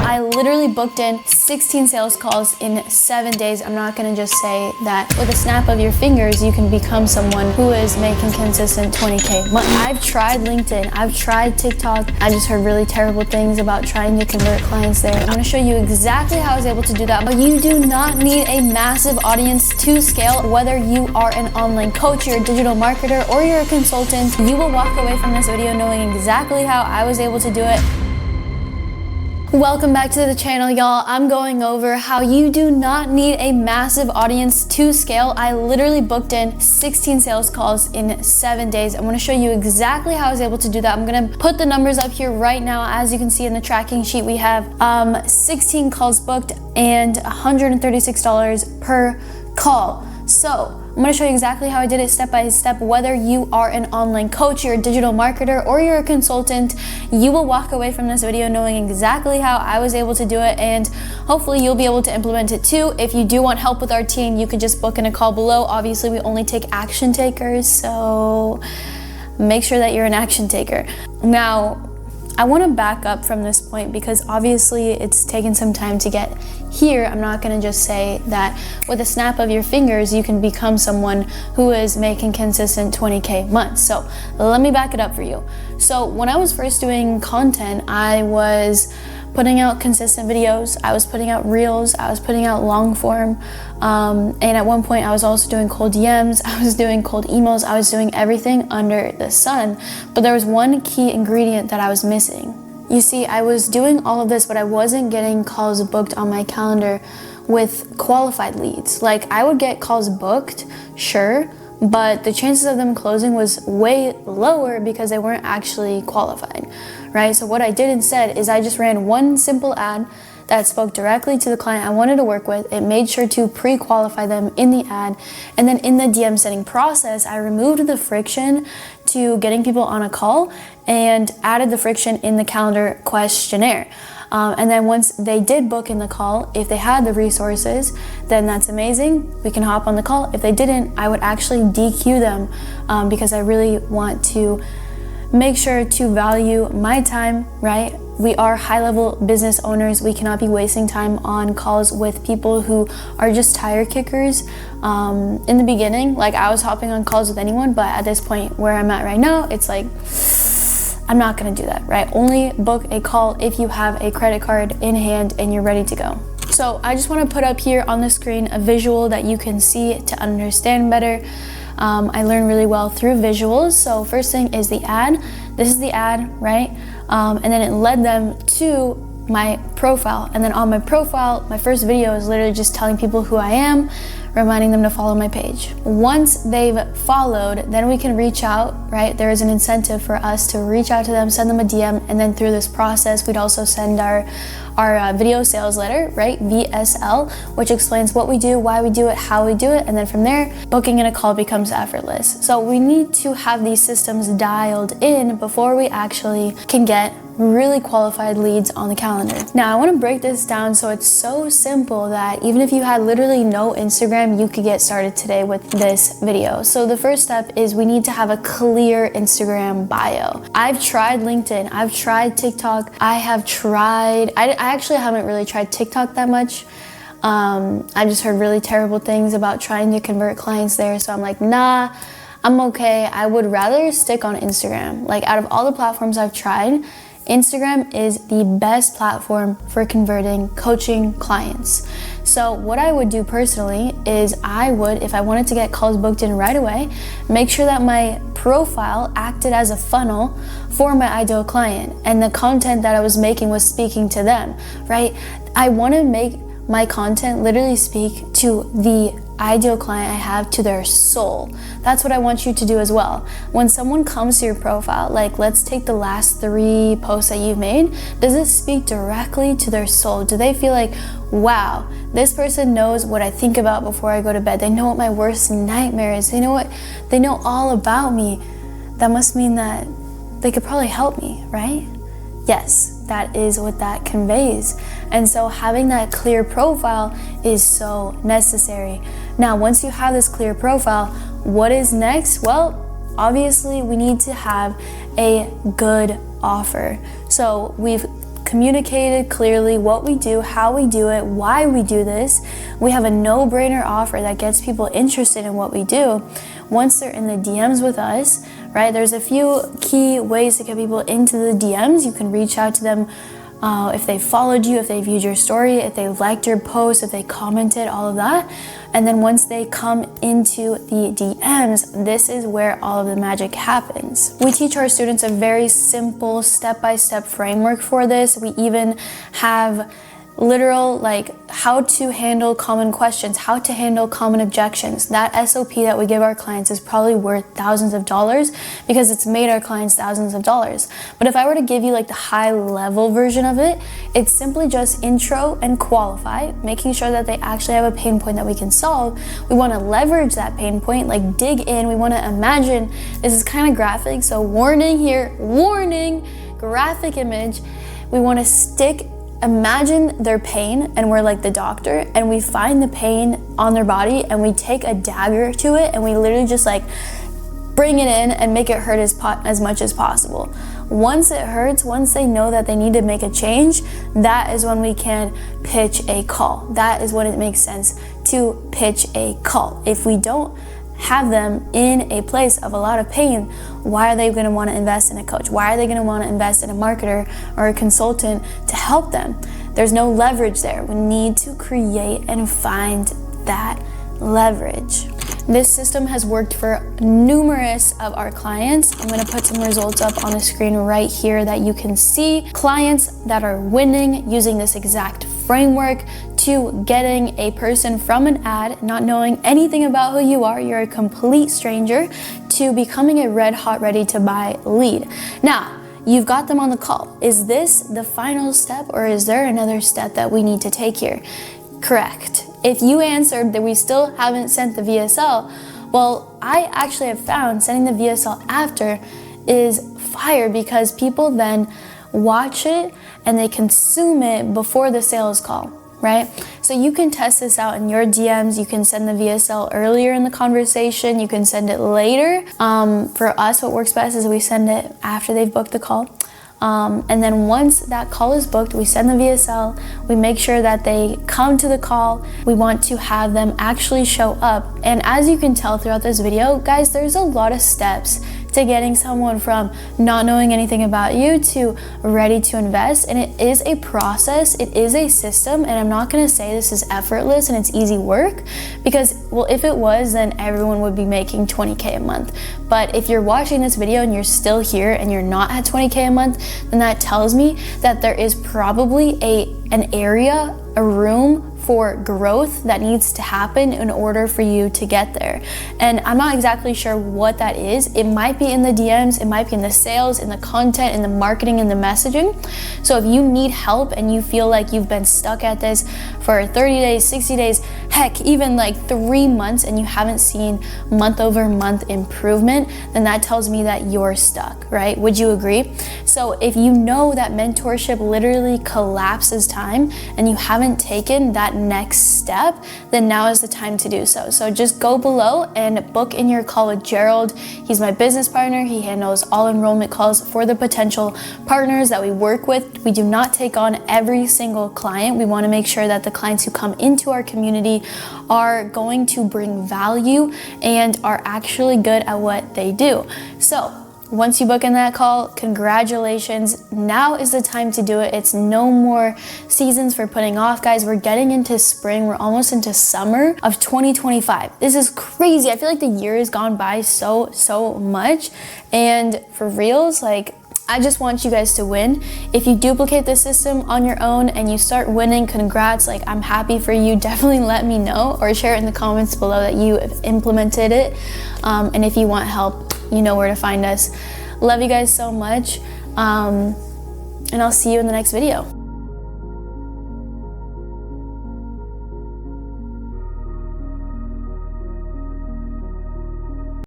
I literally booked in 16 sales calls in 7 days. I'm not gonna just say that with a snap of your fingers, you can become someone who is making consistent 20K a month. I've tried LinkedIn, I've tried TikTok. I just heard really terrible things about trying to convert clients there. I'm gonna show you exactly how I was able to do that. But you do not need a massive audience to scale. Whether you are an online coach, you're a digital marketer, or you're a consultant, you will walk away from this video knowing exactly how I was able to do it. Welcome back to the channel, y'all. I'm going over how you do not need a massive audience to scale. I literally booked in 16 sales calls in 7 days. I'm gonna show you exactly how I was able to do that. I'm gonna put the numbers up here right now. As you can see in the tracking sheet, we have 16 calls booked and $136 per call. So I'm gonna show you exactly how I did it step by step. Whether you are an online coach, you're a digital marketer, or you're a consultant, you will walk away from this video knowing exactly how I was able to do it, and hopefully you'll be able to implement it too. If you do want help with our team, you can just book in a call below. Obviously, we only take action takers, so make sure that you're an action taker. Now, I wanna back up from this point because obviously it's taken some time to get here. I'm not gonna just say that with a snap of your fingers, you can become someone who is making consistent 20K a month. So let me back it up for you. So when I was first doing content, I was putting out consistent videos, I was putting out reels, I was putting out long form, and at one point I was also doing cold DMs, I was doing cold emails, I was doing everything under the sun, but there was one key ingredient that I was missing. You see, I was doing all of this, but I wasn't getting calls booked on my calendar with qualified leads. Like, I would get calls booked, sure, but the chances of them closing was way lower because they weren't actually qualified, right? So what I did instead is I just ran one simple ad that spoke directly to the client I wanted to work with. It made sure to pre-qualify them in the ad. And then in the DM setting process, I removed the friction to getting people on a call and added the friction in the calendar questionnaire. And then once they did book in the call, if they had the resources, then that's amazing. We can hop on the call. If they didn't, I would actually DQ them because I really want to make sure to value my time, right? We are high-level business owners. We cannot be wasting time on calls with people who are just tire kickers. In the beginning, like, I was hopping on calls with anyone, but at this point where I'm at right now, it's like, I'm not gonna do that, right? Only book a call if you have a credit card in hand and you're ready to go. So I just wanna put up here on the screen a visual that you can see to understand better. I learn really well through visuals. So first thing is the ad. This is the ad, right? And then it led them to my profile. And then on my profile, my first video is literally just telling people who I am, reminding them to follow my page. Once they've followed, then we can reach out, right? There is an incentive for us to reach out to them, send them a DM, and then through this process, we'd also send our video sales letter, right? VSL, which explains what we do, why we do it, how we do it, and then from there, booking in a call becomes effortless. So we need to have these systems dialed in before we actually can get really qualified leads on the calendar. Now, I want to break this down so it's so simple that even if you had literally no Instagram, you could get started today with this video. So the first step is we need to have a clear Instagram bio. I've tried LinkedIn, I've tried TikTok, I actually haven't really tried TikTok that much. I just heard really terrible things about trying to convert clients there, so I'm like, nah, I'm okay. I would rather stick on Instagram. Like, out of all the platforms I've tried, Instagram is the best platform for converting coaching clients. So what I would do personally is I would, if I wanted to get calls booked in right away, make sure that my profile acted as a funnel for my ideal client and the content that I was making was speaking to them, right? I want to make my content literally speak to the ideal client I have, to their soul. That's what I want you to do as well. When someone comes to your profile, like, let's take the last 3 posts that you've made, does it speak directly to their soul? Do they feel like, wow, this person knows what I think about before I go to bed. They know what my worst nightmare is. They know all about me. That must mean that they could probably help me, right? Yes, that is what that conveys. And so having that clear profile is so necessary. Now, once you have this clear profile, what is next? Well, obviously we need to have a good offer. So we've communicated clearly what we do, how we do it, why we do this. We have a no-brainer offer that gets people interested in what we do. Once they're in the DMs with us, right, there's a few key ways to get people into the DMs. You can reach out to them if they followed you, if they viewed your story, if they liked your post, if they commented, all of that. And then once they come into the DMs, this is where all of the magic happens. We teach our students a very simple step-by-step framework for this. We even have literal, like, how to handle common questions, how to handle common objections. That SOP that we give our clients is probably worth thousands of dollars because it's made our clients thousands of dollars. But if I were to give you like the high level version of it, it's simply just intro and qualify, making sure that they actually have a pain point that we can solve. We want to leverage that pain point, like dig in. We want to imagine, this is kind of graphic, so warning here, warning, graphic image. We want to imagine their pain, and we're like the doctor, and we find the pain on their body and we take a dagger to it and we literally just like bring it in and make it hurt as much as possible. Once it hurts, once they know that they need to make a change, that is when we can pitch a call. That is when it makes sense to pitch a call. If we don't have them in a place of a lot of pain, why are they going to want to invest in a coach? Why are they going to want to invest in a marketer or a consultant to help them? There's no leverage there. We need to create and find that leverage. This system has worked for numerous of our clients. I'm going to put some results up on the screen right here that you can see. Clients that are winning using this exact framework, to getting a person from an ad, not knowing anything about who you are, you're a complete stranger, to becoming a red hot, ready to buy lead. Now, you've got them on the call. Is this the final step, or is there another step that we need to take here? Correct. If you answered that we still haven't sent the VSL, well, I actually have found sending the VSL after is fire, because people then watch it and they consume it before the sales call, right? So you can test this out in your DMs. You can send the VSL earlier in the conversation. You can send it later. For us, what works best is we send it after they've booked the call. And then once that call is booked, we send the VSL, we make sure that they come to the call. We want to have them actually show up. And as you can tell throughout this video, guys, there's a lot of steps to getting someone from not knowing anything about you to ready to invest. And it is a process, it is a system, and I'm not gonna say this is effortless and it's easy work, because, well, if it was, then everyone would be making 20K a month. But if you're watching this video and you're still here and you're not at 20K a month, then that tells me that there is probably an area, a room for growth that needs to happen in order for you to get there. And I'm not exactly sure what that is. It might be in the DMs, it might be in the sales, in the content, in the marketing, in the messaging. So if you need help and you feel like you've been stuck at this for 30 days, 60 days, heck, even like 3 months, and you haven't seen month over month improvement, then that tells me that you're stuck, right? Would you agree? So if you know that mentorship literally collapses time and you haven't taken that next step, then now is the time to do so. So just go below and book in your call with Gerald. He's my business partner. He handles all enrollment calls for the potential partners that we work with. We do not take on every single client. We want to make sure that the clients who come into our community are going to bring value and are actually good at what they do. So once you book in that call, congratulations. Now is the time to do it. It's no more seasons for putting off, guys. We're getting into spring. We're almost into summer of 2025. This is crazy. I feel like the year has gone by so much. And for reals, like, I just want you guys to win. If you duplicate the system on your own and you start winning, congrats. Like, I'm happy for you. Definitely let me know, or share it in the comments below that you have implemented it. And if you want help, you know where to find us. Love you guys so much. And I'll see you in the next video.